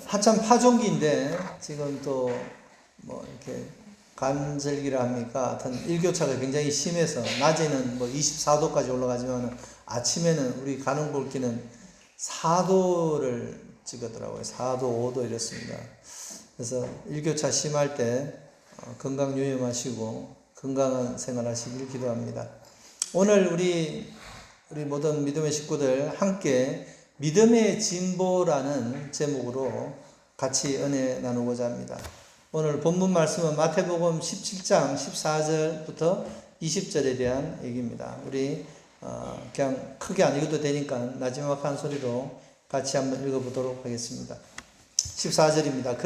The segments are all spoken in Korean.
한참 파종기인데 지금 또 뭐 이렇게 간절기라 합니까? 하여튼 일교차가 굉장히 심해서 낮에는 뭐 24도까지 올라가지만 아침에는 우리 가는 골기는 4도를 찍었더라고요. 4도, 5도 이랬습니다. 그래서 일교차 심할 때 건강 유념하시고 건강한 생활하시길 기도합니다. 오늘 우리 모든 믿음의 식구들 함께 믿음의 진보라는 제목으로 같이 은혜 나누고자 합니다. 오늘 본문 말씀은 마태복음 17장 14절부터 20절에 대한 얘기입니다. 우리 그냥 크게 안 읽어도 되니까 나지막한 소리로 같이 한번 읽어보도록 하겠습니다. 14절입니다.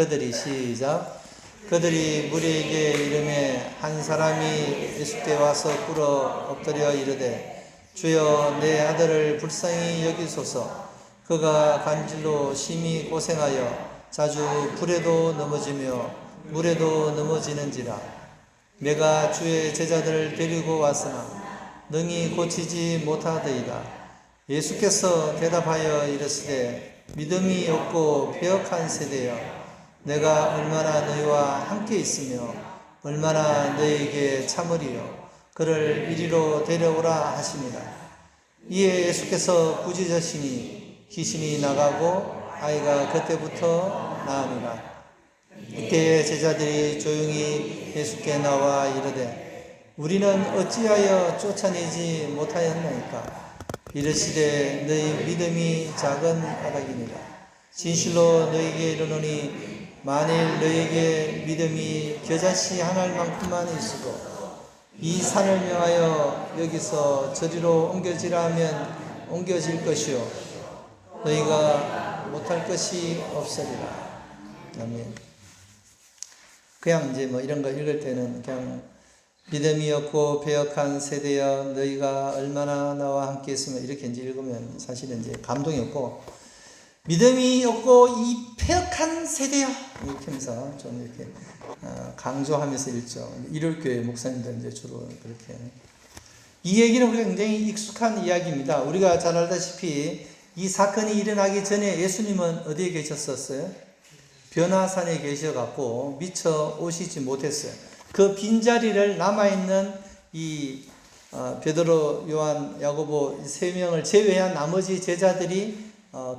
그들이 무리에게 이르매 한 사람이 예수께 와서 꿇어 엎드려 이르되 주여 내 아들을 불쌍히 여기소서. 그가 간질로 심히 고생하여 자주 불에도 넘어지며 물에도 넘어지는지라. 내가 주의 제자들을 데리고 왔으나 능히 고치지 못하더이다. 예수께서 대답하여 이르시되 믿음이 없고 배역한 세대여, 내가 얼마나 너희와 함께 있으며 얼마나 너희에게 참으리요. 그를 이리로 데려오라 하시니라. 이에 예수께서 부짖으시니 귀신이 나가고 아이가 그때부터 나으니라. 이때 제자들이 조용히 예수께 나와 이르되 우리는 어찌하여 쫓아내지 못하였나이까? 이르시되 너희 믿음이 작은 까닭이니라. 진실로 너희에게 이르노니 만일 너희에게 믿음이 겨자씨 한 알만큼만 있으고 이 산을 명하여 여기서 저리로 옮겨지라 하면 옮겨질 것이요 너희가 못할 것이 없으리라. 아멘. 그냥 이제 뭐 이런 거 읽을 때는 그냥 믿음이 없고 배역한 세대여, 너희가 얼마나 나와 함께 있으면 이렇게 이제 읽으면 사실은 이제 감동이 없고, 믿음이 없고 이 배역한 세대여 이렇게 하면서 좀 이렇게 강조하면서 읽죠. 일요일교회 목사님들 이제 주로 그렇게. 이 얘기는 우리가 굉장히 익숙한 이야기입니다. 우리가 잘 알다시피 이 사건이 일어나기 전에 예수님은 어디에 계셨었어요? 변화산에 계셔갖고 미처 오시지 못했어요. 그 빈자리를 남아있는 이 베드로, 요한, 야고보 세 명을 제외한 나머지 제자들이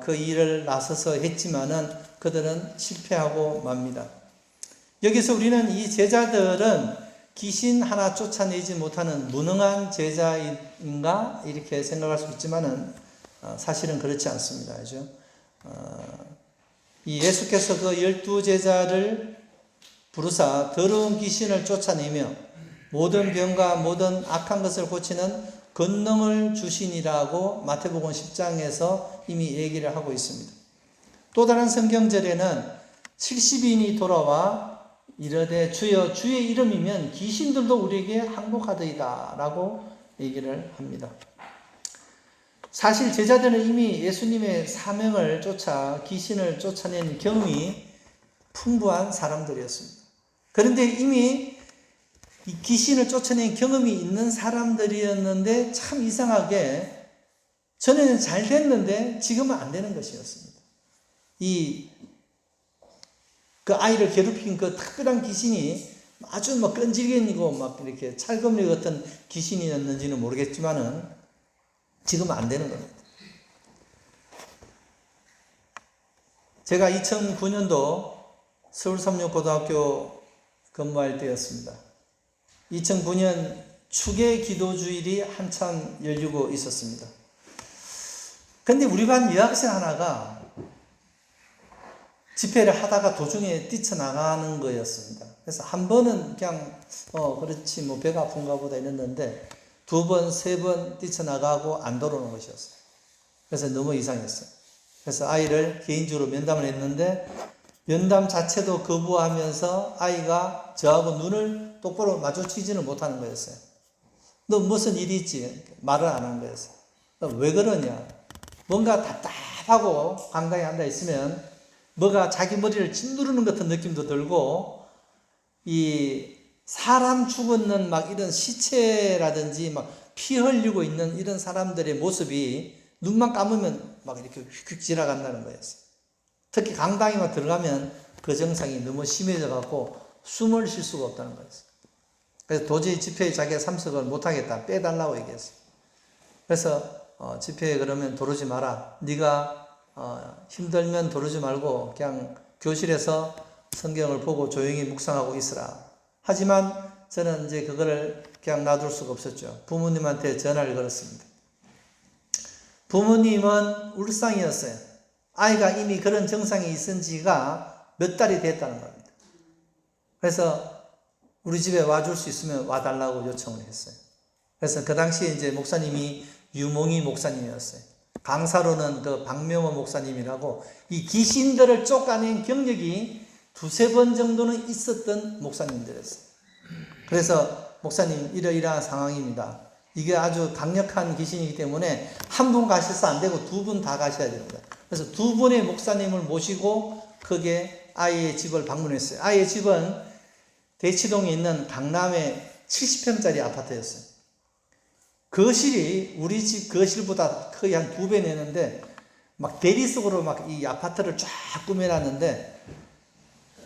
그 일을 나서서 했지만은 그들은 실패하고 맙니다. 여기서 우리는 이 제자들은 귀신 하나 쫓아내지 못하는 무능한 제자인가 이렇게 생각할 수 있지만은 사실은 그렇지 않습니다. 그죠? 이 예수께서 그 12제자를 부르사 더러운 귀신을 쫓아내며 모든 병과 모든 악한 것을 고치는 권능을 주시니라고 마태복음 10장에서 이미 얘기를 하고 있습니다. 또 다른 성경절에는 70인이 돌아와 이르되 주여 주의 이름이면 귀신들도 우리에게 항복하더이다 라고 얘기를 합니다. 사실 제자들은 이미 예수님의 사명을 쫓아 귀신을 쫓아낸 경험이 풍부한 사람들이었습니다. 그런데 이미 이 귀신을 쫓아낸 경험이 있는 사람들이었는데 참 이상하게 전에는 잘 됐는데 지금은 안 되는 것이었습니다. 그 아이를 괴롭힌 그 특별한 귀신이 아주 막 끈질기고 막 이렇게 찰검리 같은 귀신이었는지는 모르겠지만은 지금은 안 되는 겁니다. 제가 2009년도 서울삼육고등학교 근무할 때였습니다. 2009년 축의 기도주일이 한참 열리고 있었습니다. 근데 우리 반 여학생 하나가 집회를 하다가 도중에 뛰쳐나가는 거였습니다. 그래서 한 번은 그냥 그렇지 뭐 배가 아픈가 보다 이랬는데 두 번, 세 번 뛰쳐나가고 안 돌아오는 것이었어요. 그래서 너무 이상했어요. 그래서 아이를 개인적으로 면담을 했는데 면담 자체도 거부하면서 아이가 저하고 눈을 똑바로 마주치지는 못하는 거였어요. 너 무슨 일이 있지? 말을 안 한 거였어요. 왜 그러냐? 뭔가 답답하고 강당에 앉아 있으면 뭐가 자기 머리를 짓누르는 같은 느낌도 들고 이 사람 죽었는 막 이런 시체라든지 막 피 흘리고 있는 이런 사람들의 모습이 눈만 감으면 막 이렇게 휙휙 지나간다는 거였어요. 특히 강당에만 들어가면 그 증상이 너무 심해져 갖고 숨을 쉴 수가 없다는 거예요. 그래서 도저히 집회에 자기가 참석을 못하겠다. 빼달라고 얘기했어요. 그래서 집회에 그러면 도르지 마라. 네가 힘들면 도르지 말고 그냥 교실에서 성경을 보고 조용히 묵상하고 있으라. 하지만 저는 이제 그거를 그냥 놔둘 수가 없었죠. 부모님한테 전화를 걸었습니다. 부모님은 울상이었어요. 아이가 이미 그런 증상이 있은 지가 몇 달이 됐다는 겁니다. 그래서 우리 집에 와줄 수 있으면 와달라고 요청을 했어요. 그래서 그 당시에 이제 목사님이 유몽희 목사님이었어요. 강사로는 그 박명호 목사님이라고 이 귀신들을 쫓아낸 경력이 두세 번 정도는 있었던 목사님들이었어요. 그래서 목사님 이러이러한 상황입니다. 이게 아주 강력한 귀신이기 때문에 한 분 가셔서 안 되고 두 분 다 가셔야 됩니다. 그래서 두 분의 목사님을 모시고 거기에 아이의 집을 방문했어요. 아이의 집은 대치동에 있는 강남의 70평짜리 아파트였어요. 거실이 우리 집 거실보다 거의 한 2배 내는데 막 대리석으로 막 이 아파트를 쫙 꾸며놨는데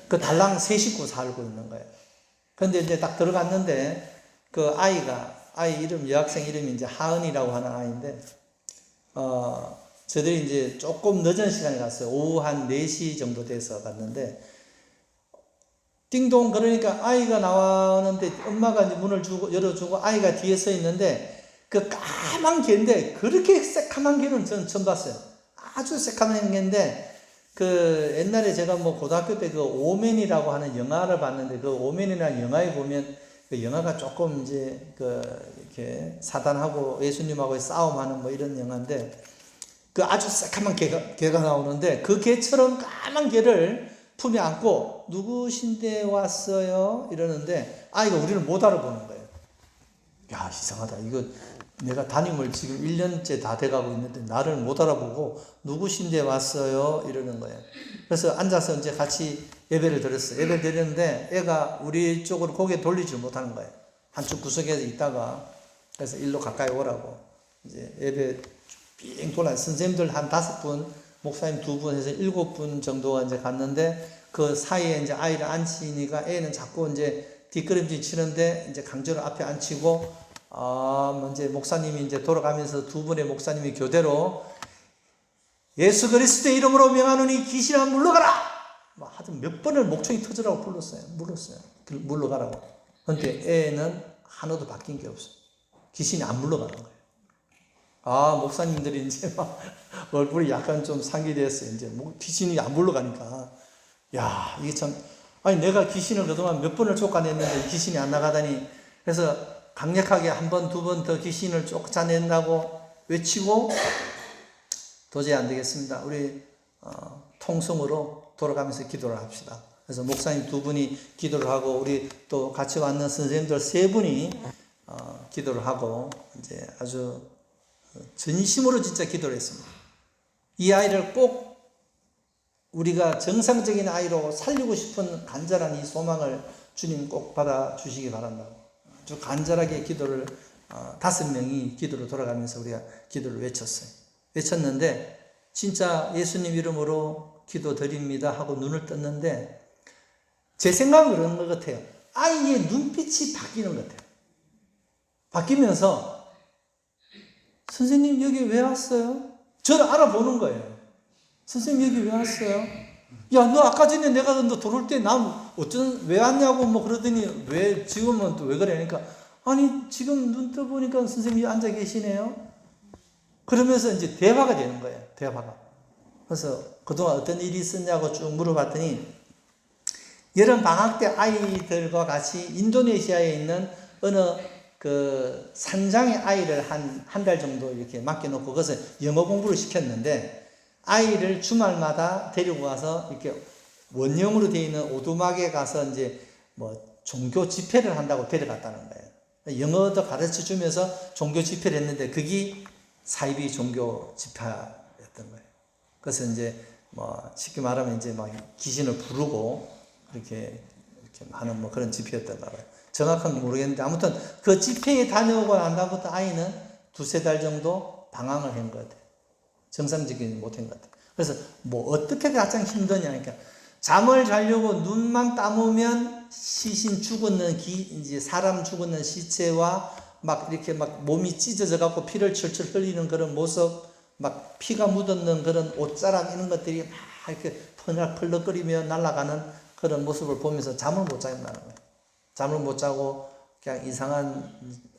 그 달랑 3식구 살고 있는 거예요. 그런데 이제 딱 들어갔는데 그 아이 이름, 여학생 이름이 이제 하은이라고 하는 아이인데, 저들이 이제 조금 늦은 시간에 갔어요. 오후 한 4시 정도 돼서 갔는데, 띵동 그러니까 아이가 나왔는데 엄마가 이제 문을 열어주고 아이가 뒤에 서 있는데, 그 까만 개인데, 그렇게 새까만 개는 저는 처음 봤어요. 아주 새까만 개인데, 그 옛날에 제가 뭐 고등학교 때 그 오맨이라고 하는 영화를 봤는데, 그 오맨이라는 영화에 보면 그 영화가 조금 이제 이렇게 사단하고 예수님하고의 싸움하는 뭐 이런 영화인데, 그 아주 새까만 개가 나오는데 그 개처럼 까만 개를 품에 안고 누구신데 왔어요? 이러는데 아이가 우리를 못 알아보는 거예요. 야, 이상하다. 이거 내가 담임을 지금 1년째 다 돼가고 있는데 나를 못 알아보고 누구신데 왔어요? 이러는 거예요. 그래서 앉아서 이제 같이 예배를 드렸어요. 예배를 드렸는데 애가 우리 쪽으로 고개 돌리지 못하는 거예요. 한쪽 구석에 있다가 그래서 일로 가까이 오라고 이제 예배 삥 돌아 선생님들 한 5분, 목사님 2분 해서 7분 정도가 이제 갔는데 그 사이에 이제 아이를 앉히니까 애는 자꾸 이제 뒷걸음질 치는데 이제 강제로 앞에 앉히고 이제 목사님이 이제 돌아가면서 두 분의 목사님이 교대로 예수 그리스도의 이름으로 명하노니 귀신아 물러가라! 하여튼 몇 번을 목청이 터지라고 불렀어요. 물러가라고. 그런데 애는 하나도 바뀐 게 없어요. 귀신이 안 물러가는 거예요. 목사님들이 이제 막 얼굴이 약간 좀 상기됐어요. 이제 귀신이 안 물러가니까. 야, 이게 참, 아니, 내가 귀신을 그동안 몇 번을 쫓아냈는데 귀신이 안 나가다니. 그래서 강력하게 한 번, 두 번 더 귀신을 쫓아낸다고 외치고 도저히 안 되겠습니다. 우리 통성으로 돌아가면서 기도를 합시다. 그래서 목사님 2분이 기도를 하고 우리 또 같이 왔는 선생님들 3분이 기도를 하고 이제 아주 전심으로 진짜 기도를 했습니다. 이 아이를 꼭 우리가 정상적인 아이로 살리고 싶은 간절한 이 소망을 주님 꼭 받아주시기 바란다고 아주 간절하게 기도를 5명이 기도로 돌아가면서 우리가 기도를 외쳤는데 진짜 예수님 이름으로 기도 드립니다 하고 눈을 떴는데 제 생각은 그런 것 같아요. 아이의 눈빛이 바뀌는 것 같아요. 바뀌면서 선생님 여기 왜 왔어요? 저를 알아보는 거예요. 선생님 여기 왜 왔어요? 야, 너 아까 전에 내가 너 들어올 때 난 왜 왔냐고 뭐 그러더니 왜 지금은 또 왜 그래? 그러니까 아니 지금 눈 떠보니까 선생님이 앉아 계시네요. 그러면서 이제 대화가 되는 거예요. 대화가. 그래서 그동안 어떤 일이 있었냐고 쭉 물어봤더니 여름 방학 때 아이들과 같이 인도네시아에 있는 어느 그 산장의 아이를 한 달 정도 이렇게 맡겨놓고 그것을 영어 공부를 시켰는데 아이를 주말마다 데리고 가서 이렇게 원형으로 되어 있는 오두막에 가서 이제 뭐 종교 집회를 한다고 데려갔다는 거예요. 영어도 가르쳐 주면서 종교 집회를 했는데 그게 사이비 종교 집회였던 거예요. 그래서 이제 뭐 쉽게 말하면 이제 막 귀신을 부르고 이렇게 하는 뭐 그런 집회였던가 봐요. 정확한 건 모르겠는데 아무튼 그 집회에 다녀오고 난 다음부터 아이는 2-3달 정도 방황을 한 것 같아요. 정상적이지 못한 것 같아요. 그래서 뭐 어떻게 가장 힘드냐, 그러니까 잠을 자려고 눈만 감으면 시신 죽었는 이제 사람 죽었는 시체와 막 이렇게 막 몸이 찢어져 갖고 피를 철철 흘리는 그런 모습, 막 피가 묻었는 그런 옷자락 이런 것들이 막 이렇게 펄럭펄럭거리며 날아가는 그런 모습을 보면서 잠을 못 자겠다는 거예요. 잠을 못 자고 그냥 이상한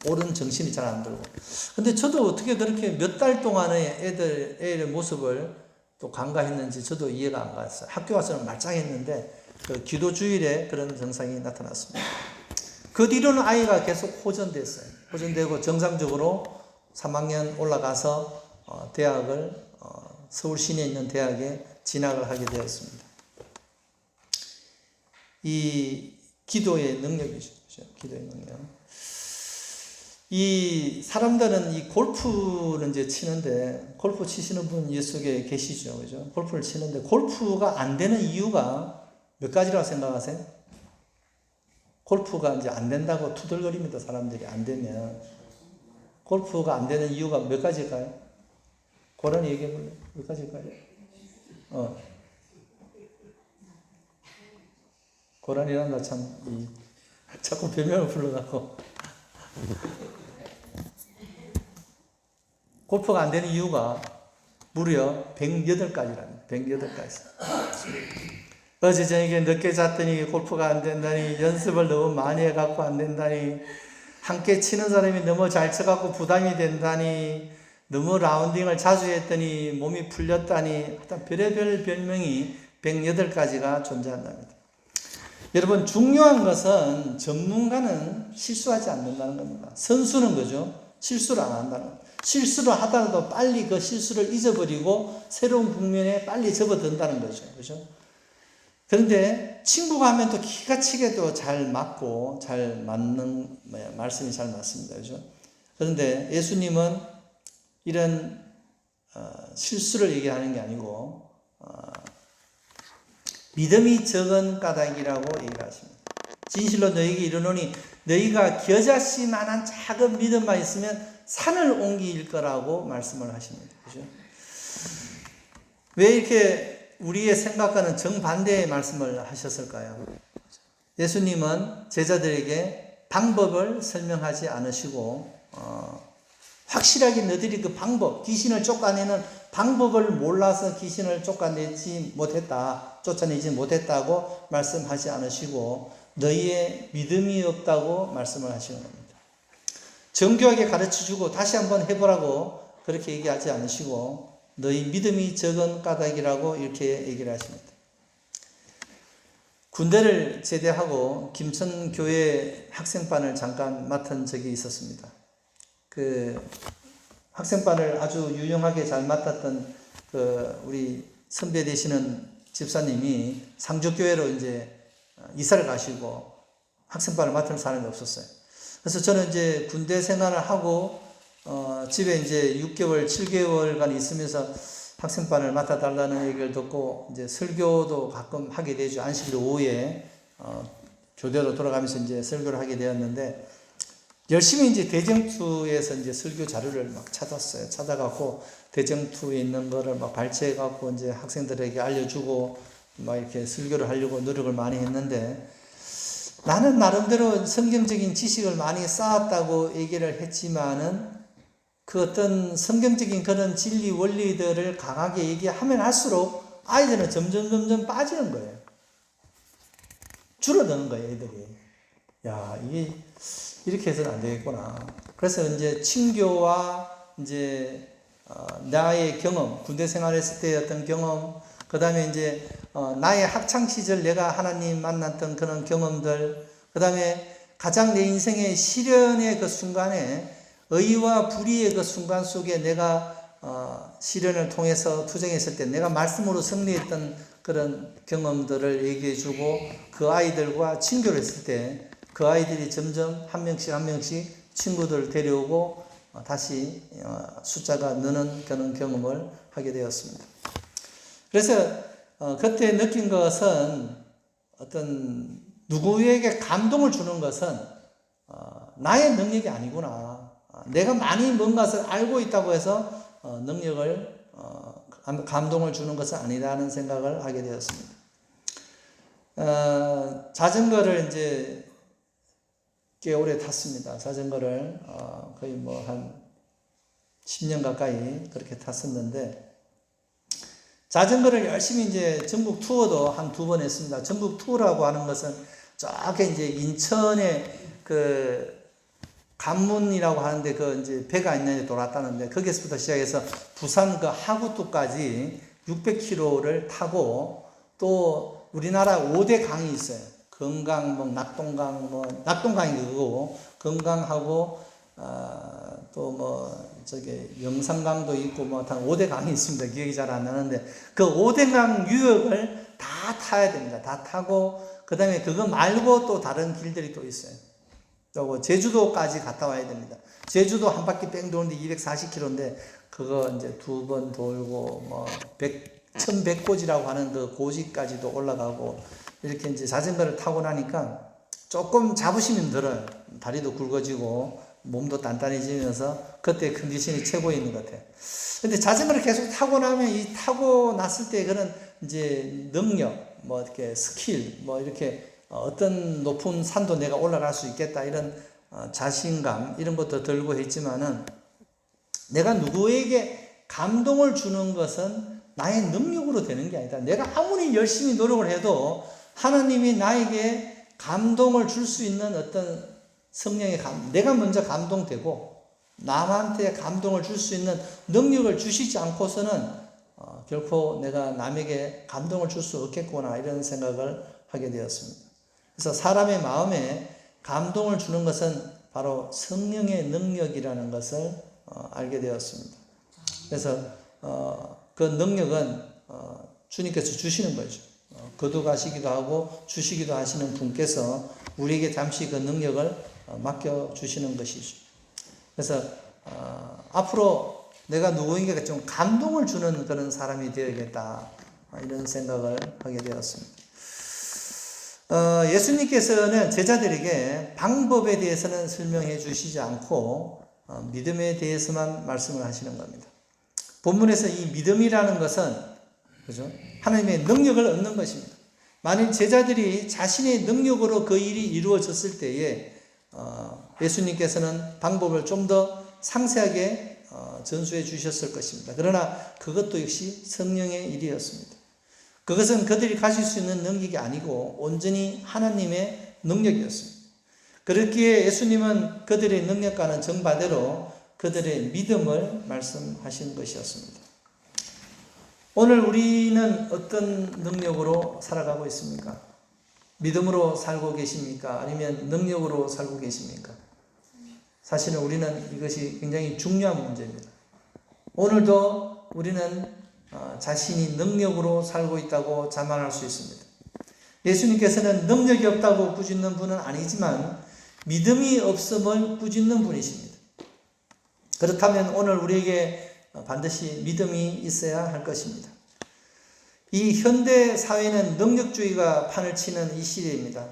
옳은 정신이 잘 안 들고. 근데 저도 어떻게 그렇게 몇 달 동안의 애의 모습을 또 간과했는지 저도 이해가 안 갔어요. 학교 와서는 말짱했는데 그 기도 주일에 그런 증상이 나타났습니다. 그 뒤로는 아이가 계속 호전됐어요. 호전되고 정상적으로 3학년 올라가서 대학을 서울 시내에 있는 대학에 진학을 하게 되었습니다. 이 기도의 능력이죠. 기도의 능력. 이 사람들은 이 골프를 이제 치는데, 골프 치시는 분 예 속에 계시죠. 그죠? 골프를 치는데 골프가 안 되는 이유가 몇 가지라고 생각하세요? 골프가 이제 안 된다고 투덜거립니다. 사람들이 안 되면. 골프가 안 되는 이유가 몇 가지일까요? 고란이 얘기해 볼래요? 몇 가지일까요? 고란이란다 참, 자꾸 별명을 불러갖고. 골프가 안 되는 이유가 무려 108가지랍니다. 108가지. 어제 저녁에 늦게 잤더니 골프가 안 된다니, 연습을 너무 많이 해갖고 안 된다니, 함께 치는 사람이 너무 잘 쳐갖고 부담이 된다니, 너무 라운딩을 자주 했더니 몸이 풀렸다니, 하여튼 별의별 별명이 108가지가 존재한답니다. 여러분, 중요한 것은 전문가는 실수하지 않는다는 겁니다. 선수는 그죠? 실수를 안 한다는 겁니다. 실수를 하다가도 빨리 그 실수를 잊어버리고 새로운 국면에 빨리 접어든다는 거죠. 그죠? 그런데 친구가 하면 또 기가 차게도 잘 맞고 잘 맞는 말씀이 잘 맞습니다. 그죠? 그런데 예수님은 이런 실수를 얘기하는 게 아니고 믿음이 적은 까닭이라고 얘기를 하십니다. 진실로 너희에게 이르노니 너희가 겨자씨만한 작은 믿음만 있으면 산을 옮길 거라고 말씀을 하십니다. 그죠? 왜 이렇게 우리의 생각과는 정반대의 말씀을 하셨을까요? 예수님은 제자들에게 방법을 설명하지 않으시고 확실하게 너희들이 그 방법, 귀신을 쫓아내는 방법을 몰라서 귀신을 쫓아내지 못했다고 말씀하지 않으시고 너희의 믿음이 없다고 말씀을 하시는 겁니다. 정교하게 가르쳐주고 다시 한번 해보라고 그렇게 얘기하지 않으시고 너희 믿음이 적은 까닭이라고 이렇게 얘기를 하십니다. 군대를 제대하고 김천교회 학생반을 잠깐 맡은 적이 있었습니다. 그 학생반을 아주 유용하게 잘 맡았던 그 우리 선배 되시는 집사님이 상주교회로 이제 이사를 가시고 학생반을 맡을 사람이 없었어요. 그래서 저는 이제 군대 생활을 하고 집에 이제 6개월, 7개월간 있으면서 학생반을 맡아달라는 얘기를 듣고 이제 설교도 가끔 하게 되죠. 안식일 오후에 교대로 돌아가면서 이제 설교를 하게 되었는데 열심히 이제 대정투에서 이제 설교 자료를 막 찾았어요. 찾아갖고 대정투에 있는 거를 막 발췌해갖고 이제 학생들에게 알려주고 막 이렇게 설교를 하려고 노력을 많이 했는데 나는 나름대로 성경적인 지식을 많이 쌓았다고 얘기를 했지만은 그 어떤 성경적인 그런 진리 원리들을 강하게 얘기하면 할수록 아이들은 점점 빠지는 거예요. 줄어드는 거예요, 애들이. 야, 이게 이렇게 해서는 안 되겠구나. 그래서 이제 친교와 이제 나의 경험, 군대 생활했을 때의 어떤 경험, 그 다음에 이제 나의 학창 시절 내가 하나님 만났던 그런 경험들, 그 다음에 가장 내 인생의 시련의 그 순간에 의와 불의의 그 순간 속에 내가 시련을 통해서 투쟁했을 때 내가 말씀으로 승리했던 그런 경험들을 얘기해주고 그 아이들과 친교를 했을 때 그 아이들이 점점 한 명씩 친구들을 데려오고 다시 숫자가 느는 그런 경험을 하게 되었습니다. 그래서 그때 느낀 것은 어떤 누구에게 감동을 주는 것은 나의 능력이 아니구나. 내가 많이 뭔가를 알고 있다고 해서 능력을 감동을 주는 것은 아니라는 생각을 하게 되었습니다. 자전거를 이제 꽤 오래 탔습니다. 자전거를 거의 뭐 한 10년 가까이 그렇게 탔었는데, 자전거를 열심히 이제 전국 투어도 한 2번 했습니다. 전국 투어라고 하는 것은 저기 이제 인천에 그 관문이라고 하는데 그 이제 배가 있는데 돌았다는데, 거기서부터 시작해서 부산 그 하구투까지 600km를 타고, 또 우리나라 5대 강이 있어요. 금강, 뭐 낙동강, 뭐 낙동강이 그거고, 금강하고 또 뭐 저기 영산강도 있고 뭐 한 5대 강이 있습니다. 기억이 잘 안 나는데, 그 5대 강 유역을 다 타야 됩니다. 다 타고, 그 다음에 그거 말고 또 다른 길들이 또 있어요. 또 제주도까지 갔다 와야 됩니다. 제주도 한 바퀴 뺑 도는데 240km인데 그거 이제 2번 돌고 뭐 1100고지라고 하는 그 고지까지도 올라가고, 이렇게 이제 자전거를 타고 나니까 조금 자부심이 들어요. 다리도 굵어지고 몸도 단단해지면서 그때 컨디션이 최고에 있는 것 같아요. 근데 자전거를 계속 타고 나면 이 타고 났을 때 그런 이제 능력, 뭐 이렇게 스킬, 뭐 이렇게 어떤 높은 산도 내가 올라갈 수 있겠다, 이런 자신감, 이런 것도 들고 했지만은, 내가 누구에게 감동을 주는 것은 나의 능력으로 되는 게 아니다. 내가 아무리 열심히 노력을 해도 하나님이 나에게 감동을 줄 수 있는 어떤 성령의 내가 먼저 감동되고 남한테 감동을 줄 수 있는 능력을 주시지 않고서는 결코 내가 남에게 감동을 줄 수 없겠구나, 이런 생각을 하게 되었습니다. 그래서 사람의 마음에 감동을 주는 것은 바로 성령의 능력이라는 것을 알게 되었습니다. 그래서 그 능력은 주님께서 주시는 거죠. 거두가시기도 하고 주시기도 하시는 분께서 우리에게 잠시 그 능력을 맡겨주시는 것이죠. 그래서 앞으로 내가 누구에게 좀 감동을 주는 그런 사람이 되어야겠다, 이런 생각을 하게 되었습니다. 예수님께서는 제자들에게 방법에 대해서는 설명해 주시지 않고 믿음에 대해서만 말씀을 하시는 겁니다. 본문에서 이 믿음이라는 것은, 그죠? 하나님의 능력을 얻는 것입니다. 만일 제자들이 자신의 능력으로 그 일이 이루어졌을 때에 예수님께서는 방법을 좀 더 상세하게 전수해 주셨을 것입니다. 그러나 그것도 역시 성령의 일이었습니다. 그것은 그들이 가질 수 있는 능력이 아니고 온전히 하나님의 능력이었습니다. 그렇기에 예수님은 그들의 능력과는 정반대로 그들의 믿음을 말씀하신 것이었습니다. 오늘 우리는 어떤 능력으로 살아가고 있습니까? 믿음으로 살고 계십니까? 아니면 능력으로 살고 계십니까? 사실은 우리는 이것이 굉장히 중요한 문제입니다. 오늘도 우리는 자신이 능력으로 살고 있다고 자만할 수 있습니다. 예수님께서는 능력이 없다고 꾸짖는 분은 아니지만 믿음이 없음을 꾸짖는 분이십니다. 그렇다면 오늘 우리에게 반드시 믿음이 있어야 할 것입니다. 이 현대 사회는 능력주의가 판을 치는 이 시대입니다.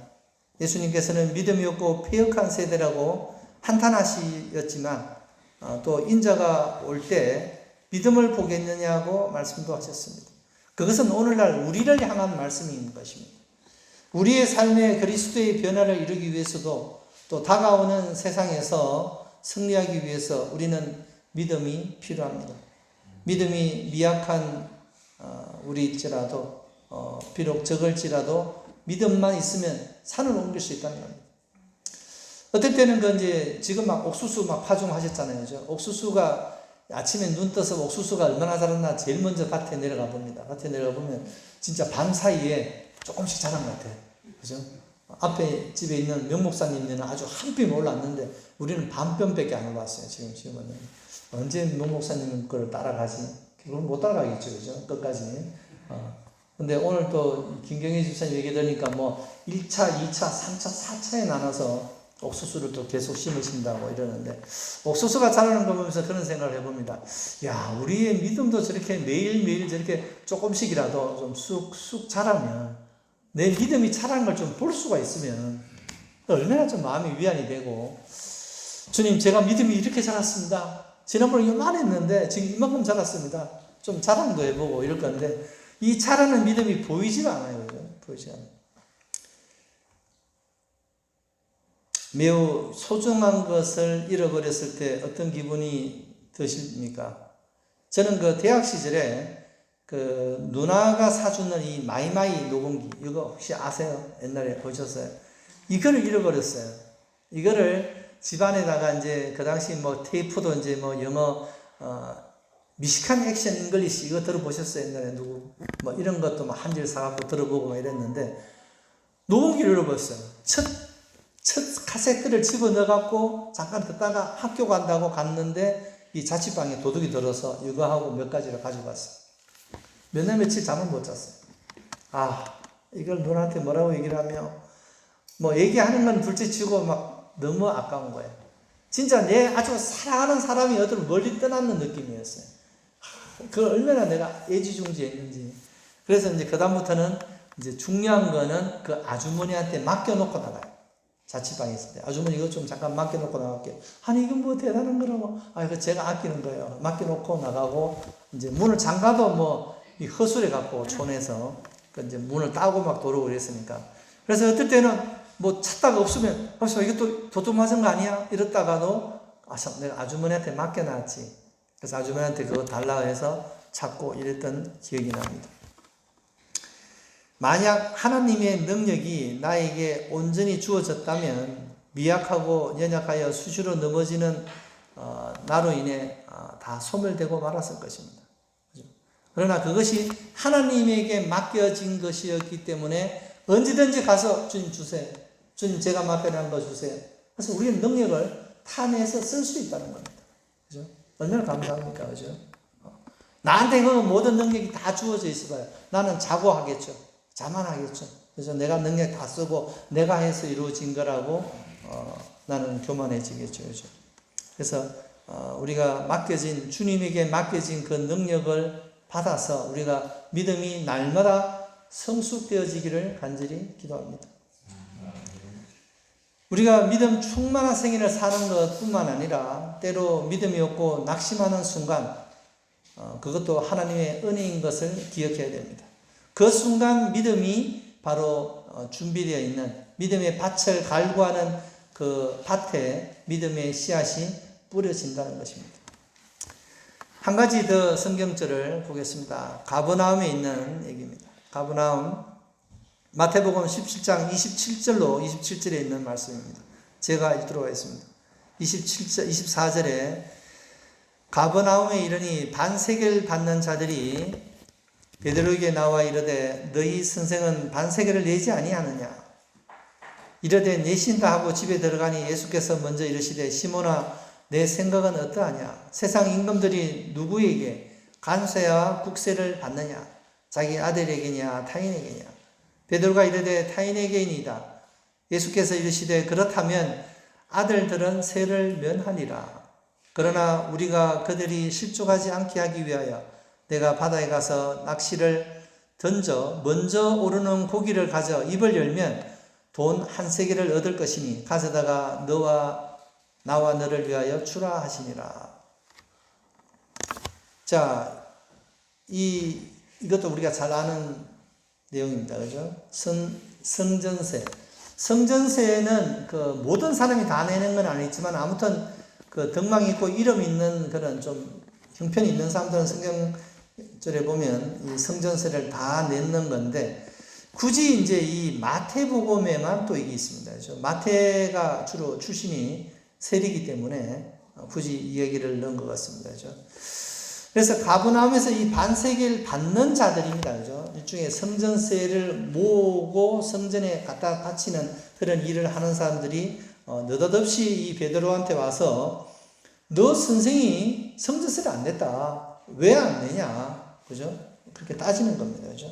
예수님께서는 믿음이 없고 패역한 세대라고 한탄하시었지만 또 인자가 올 때 믿음을 보겠느냐고 말씀도 하셨습니다. 그것은 오늘날 우리를 향한 말씀인 것입니다. 우리의 삶에 그리스도의 변화를 이루기 위해서도 또 다가오는 세상에서 승리하기 위해서 우리는 믿음이 필요합니다. 믿음이 미약한 우리일지라도 비록 적을지라도 믿음만 있으면 산을 옮길 수 있다는 겁니다. 어떨 때는 그 이제 지금 막 옥수수 막 파종하셨잖아요. 그죠? 옥수수가 아침에 눈 떠서 옥수수가 얼마나 자랐나 제일 먼저 밭에 내려가 봅니다. 밭에 내려가 보면 진짜 밤 사이에 조금씩 자란 것 같아요. 그죠? 앞에 집에 있는 명목사님들은 아주 한 뼘 올랐는데 우리는 반 뼘밖에 안 올랐어요. 지금은 언제 명목사님 걸 따라가지? 결국은 못 따라가겠죠, 그죠? 끝까지. 근데 오늘 또 김경희 집사님 얘기 들으니까 뭐 1차, 2차, 3차, 4차에 나눠서 옥수수를 또 계속 심으신다고 이러는데, 옥수수가 자라는 거 보면서 그런 생각을 해봅니다. 야, 우리의 믿음도 저렇게 매일매일 저렇게 조금씩이라도 좀 쑥쑥 자라면, 내 믿음이 자라는 걸 좀 볼 수가 있으면 얼마나 좀 마음이 위안이 되고, 주님, 제가 믿음이 이렇게 자랐습니다. 지난번에 이만했는데 지금 이만큼 자랐습니다. 좀 자랑도 해보고 이럴 건데, 이 자라는 믿음이 보이지가 않아요. 그죠? 보이지 않아요. 매우 소중한 것을 잃어버렸을 때 어떤 기분이 드십니까? 저는 그 대학 시절에 그 누나가 사주는 이 마이마이 녹음기, 이거 혹시 아세요? 옛날에 보셨어요? 이거를 잃어버렸어요. 이거를 집안에다가 이제 그 당시 뭐 테이프도 이제 뭐 영어, 미식한 액션 잉글리시 이거 들어보셨어요? 옛날에 누구? 뭐 이런 것도 뭐 한 줄 사갖고 들어보고 막 이랬는데, 녹음기를 잃어버렸어요. 첫 카세트를 집어 넣어갖고 잠깐 듣다가 학교 간다고 갔는데 이 자취방에 도둑이 들어서 이거 하고 몇 가지를 가져갔어요. 몇 날 며칠 잠을 못 잤어요. 이걸 누나한테 뭐라고 얘기를 하며, 뭐 얘기하는 건 둘째치고 막 너무 아까운 거예요. 진짜 내 아주 사랑하는 사람이 어디로 멀리 떠나는 느낌이었어요. 그걸 얼마나 내가 애지중지했는지. 그래서 이제 그다음부터는 이제 중요한 거는 그 아주머니한테 맡겨놓고 나가요. 자취방에 있을 때 아주머니 이거 좀 잠깐 맡겨놓고 나갈게요. 아니 이건 뭐 대단한 거라고. 이거 제가 아끼는 거예요. 맡겨놓고 나가고, 이제 문을 잠가도 뭐 이 허술해 갖고 촌에서 이제 문을 따고 막 돌아오고 그랬으니까. 그래서 어떨 때는 뭐 찾다가 없으면 이것도 도둑 맞은 거 아니야? 이랬다가도 내가 아주머니한테 맡겨놨지. 그래서 아주머니한테 그거 달라고 해서 찾고 이랬던 기억이 납니다. 만약 하나님의 능력이 나에게 온전히 주어졌다면 미약하고 연약하여 수시로 넘어지는 나로 인해 다 소멸되고 말았을 것입니다. 그러나 그것이 하나님에게 맡겨진 것이었기 때문에 언제든지 가서 주님 주세요. 주님 제가 맡겨놓은 거 주세요. 그래서 우리는 능력을 타내서 쓸 수 있다는 겁니다. 그죠? 얼마나 감사합니까? 그죠? 나한테 그 모든 능력이 다 주어져 있어봐요. 나는 자고하겠죠. 자만하겠죠. 그래서 내가 능력 다 쓰고 내가 해서 이루어진 거라고 나는 교만해지겠죠. 그죠? 그래서 우리가 주님에게 맡겨진 그 능력을 받아서 우리가 믿음이 날마다 성숙되어지기를 간절히 기도합니다. 우리가 믿음 충만한 생애를 사는 것뿐만 아니라 때로 믿음이 없고 낙심하는 순간, 그것도 하나님의 은혜인 것을 기억해야 됩니다. 그 순간 믿음이 바로 준비되어 있는 믿음의 밭을 갈구하는 그 밭에 믿음의 씨앗이 뿌려진다는 것입니다. 한 가지 더 성경절을 보겠습니다. 가버나움에 있는 얘기입니다. 가버나움, 마태복음 17장 27절에 있는 말씀입니다. 제가 읽도록 하겠습니다. 24절에 가버나움에 이르니 반세계를 받는 자들이 베드로에게 나와 이르되 너희 선생은 반세계를 내지 아니하느냐? 이르되 내신다 하고 집에 들어가니 예수께서 먼저 이르시되 시몬아 내 생각은 어떠하냐? 세상 임금들이 누구에게 관세와 국세를 받느냐? 자기 아들에게냐 타인에게냐? 베드로가 이르되 타인에게이니이다. 예수께서 이르시되 그렇다면 아들들은 세를 면하리라. 그러나 우리가 그들이 실족하지 않게 하기 위하여 내가 바다에 가서 낚시를 던져 먼저 오르는 고기를 가져 입을 열면 돈 한 세겔을 얻을 것이니 가져다가 나와 너를 위하여 주라 하시니라. 자, 이것도 우리가 잘 아는 내용입니다. 그죠? 성전세. 성전세는 그 모든 사람이 다 내는 건 아니지만 아무튼 그 덕망 있고 이름 있는 그런 좀 형편이 있는 사람들은 성경절에 보면 이 성전세를 다 내는 건데, 굳이 이제 이 마태복음에만 또 이게 있습니다. 그죠? 마태가 주로 출신이 세리이기 때문에 굳이 이 얘기를 넣은 것 같습니다. 그죠? 그래서 가버나움에서 이 반세계를 받는 자들입니다. 그죠? 일종의 성전세를 모으고 성전에 갖다 바치는 그런 일을 하는 사람들이 느닷없이 이 베드로한테 와서 너 선생이 성전세를 안 냈다. 왜 안 내냐? 그죠? 그렇게 따지는 겁니다. 그죠?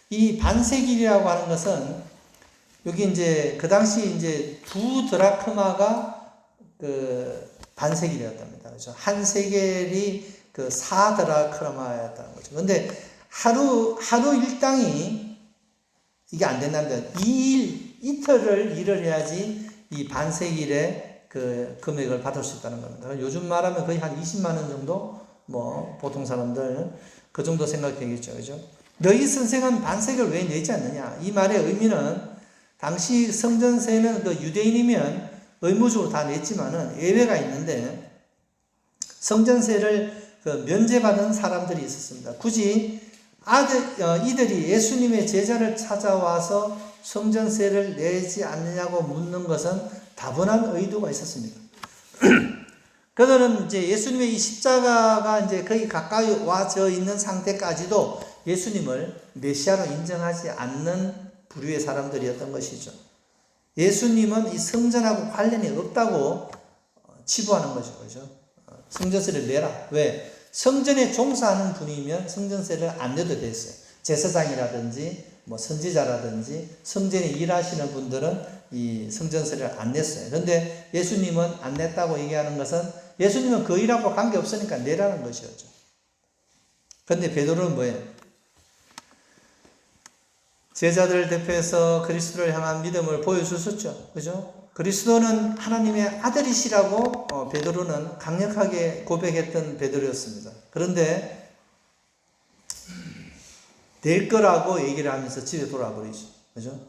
이 반세겔이라고 하는 것은 여기 이제 그 당시 이제 2드라크마가 그 반세겔이었답니다. 그죠? 한 세겔이 그 4드라크마였다는 거죠. 근데 하루 일당이 이게 안 된다는데 이틀을 일을 해야지 이 반세겔의 그 금액을 받을 수 있다는 겁니다. 요즘 말하면 거의 한 20만 원 정도 뭐 보통 사람들 그 정도 생각되겠죠. 그죠? 너희 선생은 반세를 왜 내지 않느냐? 이 말의 의미는 당시 성전세는 그 유대인이면 의무적으로 다 냈지만은 예외가 있는데 성전세를 그 면제받은 사람들이 있었습니다. 굳이 이들이 예수님의 제자를 찾아와서 성전세를 내지 않느냐고 묻는 것은 다분한 의도가 있었습니다. 그들은 이제 예수님의 이 십자가가 이제 거의 가까이 와져 있는 상태까지도 예수님을 메시아로 인정하지 않는 부류의 사람들이었던 것이죠. 예수님은 이 성전하고 관련이 없다고 치부하는 거죠. 그죠? 성전세를 내라. 왜? 성전에 종사하는 분이면 성전세를 안 내도 됐어요. 제사장이라든지 뭐 선지자라든지 성전에 일하시는 분들은 이 성전세를 안 냈어요. 그런데 예수님은 안 냈다고 얘기하는 것은 예수님은 그 일하고 관계없으니까 내라는 것이었죠. 그런데 베드로는 뭐예요? 제자들을 대표해서 그리스도를 향한 믿음을 보여주셨죠. 그죠? 그리스도는 하나님의 아들이시라고 베드로는 강력하게 고백했던 베드로였습니다. 그런데 될 거라고 얘기를 하면서 집에 돌아버리죠. 그죠?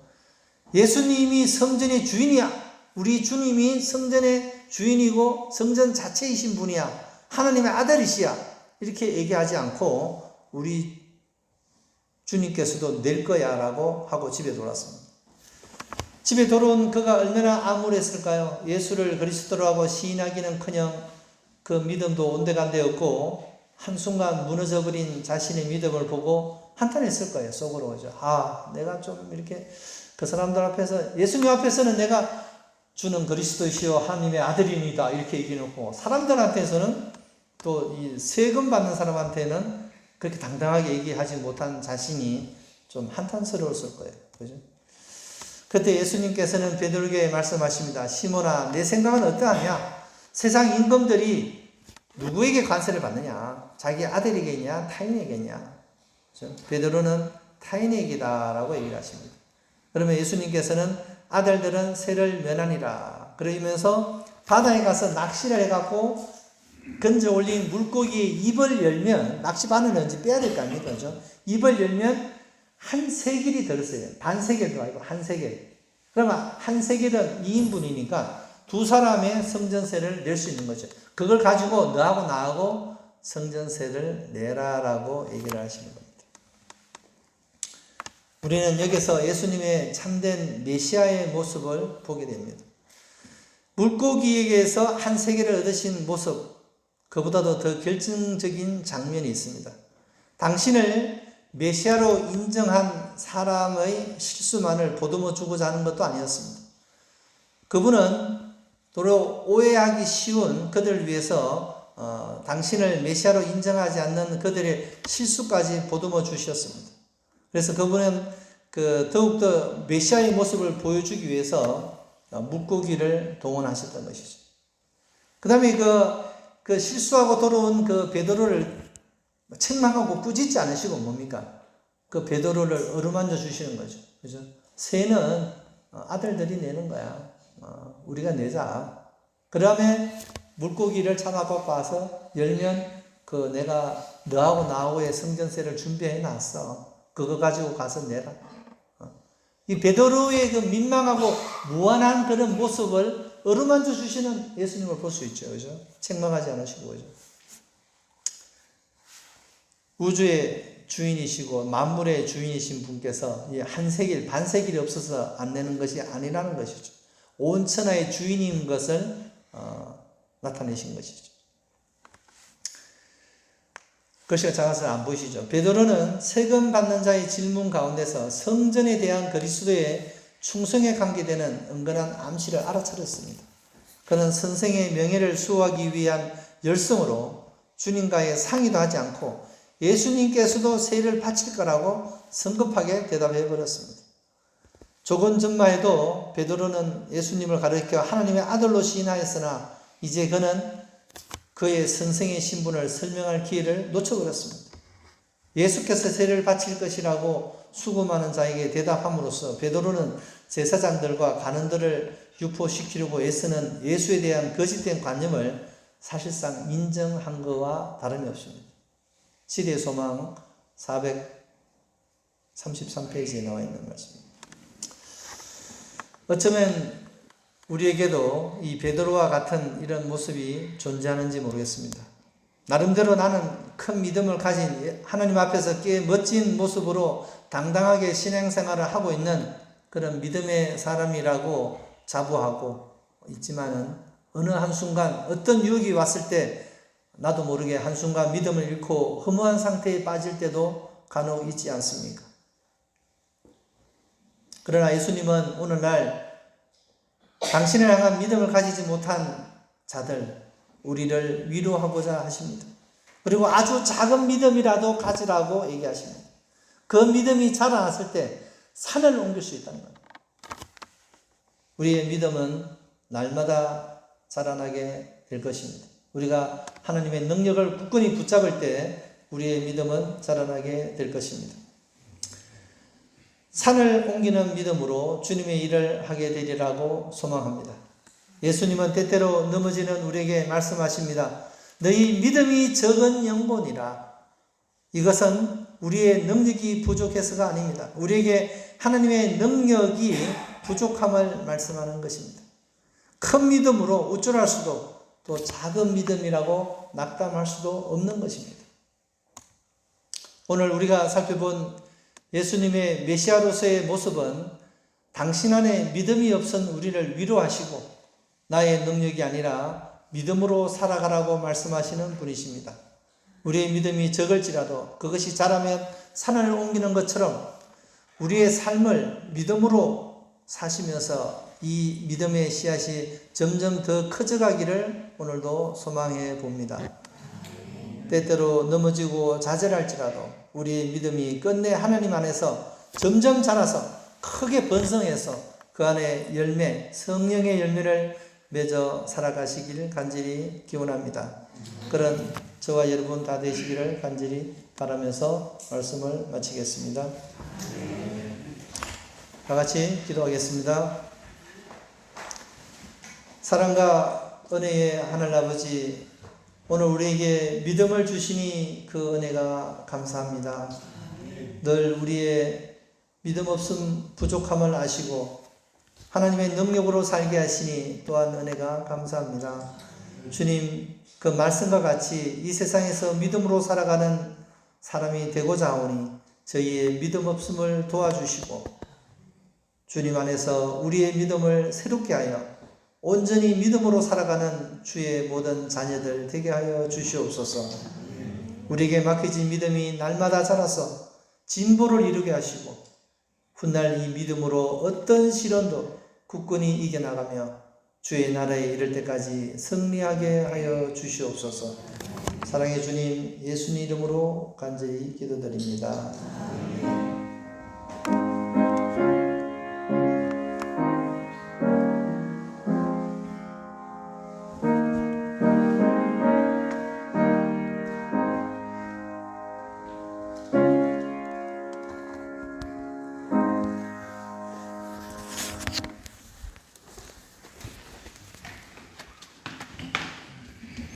예수님이 성전의 주인이야. 우리 주님이 성전의 주인이고 성전 자체이신 분이야. 하나님의 아들이시야. 이렇게 얘기하지 않고 우리 주님께서도 낼 거야 라고 하고 집에 돌아왔습니다. 집에 돌아온 그가 얼마나 암울했을까요? 예수를 그리스도로 하고 시인하기는커녕 그 믿음도 온데간데 없고 한순간 무너져버린 자신의 믿음을 보고 한탄했을 거예요. 속으로. 내가 좀 이렇게 그 사람들 앞에서 예수님 앞에서는 내가 주는 그리스도시요 하나님의 아들입니다 이렇게 얘기해놓고 사람들한테서는 또 이 세금 받는 사람한테는 그렇게 당당하게 얘기하지 못한 자신이 좀 한탄스러웠을 거예요. 그죠? 그때 예수님께서는 베드로에게 말씀하십니다. 시몬아, 내 생각은 어떠하냐? 세상 임금들이 누구에게 관세를 받느냐? 자기 아들에게냐? 타인에게냐? 그죠? 베드로는 타인에게다라고 얘기를 하십니다. 그러면 예수님께서는 아들들은 세를 면하니라. 그러면서 바다에 가서 낚시를 해갖고 건져 올린 물고기의 입을 열면, 낚시 바늘을 언제 빼야 될 거 아닙니까? 그죠? 입을 열면 한 세겔이 들었어요. 반 세겔도 아니고 한 세겔. 그러면 한 세겔은 2인분이니까 두 사람의 성전세를 낼 수 있는 거죠. 그걸 가지고 너하고 나하고 성전세를 내라라고 얘기를 하시는 겁니다. 우리는 여기서 예수님의 참된 메시아의 모습을 보게 됩니다. 물고기에게서 한 세겔을 얻으신 모습, 그보다도 더 결정적인 장면이 있습니다. 당신을 메시아로 인정한 사람의 실수만을 보듬어 주고자 하는 것도 아니었습니다. 그분은 도로 오해하기 쉬운 그들을 위해서 당신을 메시아로 인정하지 않는 그들의 실수까지 보듬어 주셨습니다. 그래서 그분은 더욱더 메시아의 모습을 보여주기 위해서 물고기를 동원하셨던 것이죠. 그 다음에 그 실수하고 돌아온 그 베드로를 책망하고 꾸짖지 않으시고 뭡니까? 그 베드로를 어루만져 주시는 거죠. 그죠? 세는 아들들이 내는 거야. 우리가 내자. 그 다음에 물고기를 잡아갖고 와서 열면 내가 너하고 나하고의 성전세를 준비해 놨어. 그거 가지고 가서 내라. 이 베드로의 그 민망하고 무한한 그런 모습을 어루만져 주시는 예수님을 볼 수 있죠. 그죠? 책망하지 않으시고, 그죠? 우주의 주인이시고 만물의 주인이신 분께서 한 세겔, 반 세겔이 없어서 안 내는 것이 아니라는 것이죠. 온 천하의 주인인 것을 나타내신 것이죠. 글씨가 작아서 안 보이시죠? 베드로는 세금 받는 자의 질문 가운데서 성전에 대한 그리스도의 충성에 관계되는 은근한 암시를 알아차렸습니다. 그는 선생의 명예를 수호하기 위한 열성으로 주님과의 상의도 하지 않고 예수님께서도 세를 바칠 거라고 성급하게 대답해 버렸습니다. 조금 전만 해도 베드로는 예수님을 가리켜 하나님의 아들로 시인하였으나 이제 그는 그의 선생의 신분을 설명할 기회를 놓쳐버렸습니다. 예수께서 세를 바칠 것이라고 수금하는 자에게 대답함으로써 베드로는 제사장들과 관원들을 유포시키려고 애쓰는 예수에 대한 거짓된 관념을 사실상 인정한 것과 다름이 없습니다. 7의 소망 433페이지에 나와 있는 말씀입니다. 어쩌면 우리에게도 이 베드로와 같은 이런 모습이 존재하는지 모르겠습니다. 나름대로 나는 큰 믿음을 가진 하나님 앞에서 꽤 멋진 모습으로 당당하게 신앙생활을 하고 있는 그런 믿음의 사람이라고 자부하고 있지만은 어느 한순간 어떤 유혹이 왔을 때 나도 모르게 한순간 믿음을 잃고 허무한 상태에 빠질 때도 간혹 있지 않습니까? 그러나 예수님은 오늘날 당신을 향한 믿음을 가지지 못한 자들, 우리를 위로하고자 하십니다. 그리고 아주 작은 믿음이라도 가지라고 얘기하십니다. 그 믿음이 자라났을 때 산을 옮길 수 있다는 겁니다. 우리의 믿음은 날마다 자라나게 될 것입니다. 우리가 하나님의 능력을 굳건히 붙잡을 때 우리의 믿음은 자라나게 될 것입니다. 산을 옮기는 믿음으로 주님의 일을 하게 되리라고 소망합니다. 예수님은 때때로 넘어지는 우리에게 말씀하십니다. 너희 믿음이 적은 영혼이라. 이것은 우리의 능력이 부족해서가 아닙니다. 우리에게 하나님의 능력이 부족함을 말씀하는 것입니다. 큰 믿음으로 우쭐할 수도 또 작은 믿음이라고 낙담할 수도 없는 것입니다. 오늘 우리가 살펴본 예수님의 메시아로서의 모습은 당신 안에 믿음이 없은 우리를 위로하시고 나의 능력이 아니라 믿음으로 살아가라고 말씀하시는 분이십니다. 우리의 믿음이 적을지라도 그것이 자라면 산을 옮기는 것처럼 우리의 삶을 믿음으로 사시면서 이 믿음의 씨앗이 점점 더 커져가기를 오늘도 소망해 봅니다. 때때로 넘어지고 좌절할지라도 우리의 믿음이 끝내 하나님 안에서 점점 자라서 크게 번성해서 그 안에 열매, 성령의 열매를 맺어 살아가시기를 간절히 기원합니다. 그런 저와 여러분 다 되시기를 간절히 바라면서 말씀을 마치겠습니다. 다 같이 기도하겠습니다. 사랑과 은혜의 하늘아버지, 오늘 우리에게 믿음을 주시니 그 은혜가 감사합니다. 늘 우리의 믿음 없음 부족함을 아시고 하나님의 능력으로 살게 하시니 또한 은혜가 감사합니다. 주님, 그 말씀과 같이 이 세상에서 믿음으로 살아가는 사람이 되고자 하오니 저희의 믿음 없음을 도와주시고 주님 안에서 우리의 믿음을 새롭게 하여 온전히 믿음으로 살아가는 주의 모든 자녀들 되게 하여 주시옵소서. 우리에게 맡겨진 믿음이 날마다 자라서 진보를 이루게 하시고 훗날 이 믿음으로 어떤 시련도 굳건히 이겨나가며 주의 나라에 이를 때까지 승리하게 하여 주시옵소서. 사랑의 주님, 예수님 이름으로 간절히 기도드립니다.